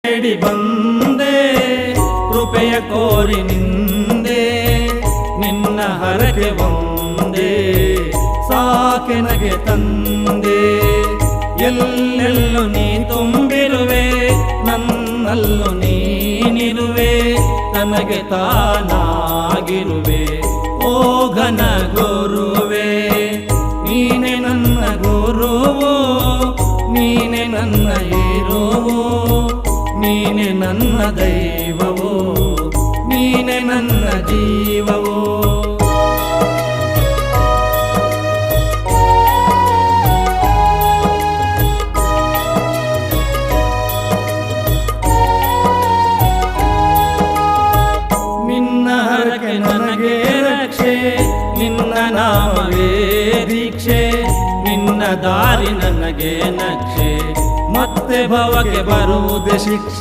ಬೇಡಿ ಬಂದೆ ಕೃಪೆಯ ಕೋರಿ ನಿಂದೆ ನಿನ್ನ ಹರಕೆ ಒಂದೇ ಸಾಕೆನಗೆ ತಂದೆ ಎಲ್ಲೆಲ್ಲೂ ನೀ ತುಂಬಿರುವೆ ನನ್ನಲ್ಲೂ ನೀನಿರುವೆ ನನಗೆ ತಾನಾಗಿರುವೆ ಓ ಘನ ಗುರುವೆ ನೀನೆ ನನ್ನ ಗುರುವು ನೀನೆ ನನ್ನ ಹೀರೋವು ನೀನೆ ನನ್ನ ದೈವವು ನೀನೆ ನನ್ನ ಜೀವವು ನಿನ್ನ ಹರಕೆ ನನಗೆ ರಕ್ಷೆ ನಿನ್ನ ನಾಮವೇ ದೀಕ್ಷೆ ನಿನ್ನ ದಾರಿ ನನಗೆ ನಕ್ಷೆ ಮತ್ತೆ ಭವಕ್ಕೆ ಬರುವುದೇ ಶಿಕ್ಷೆ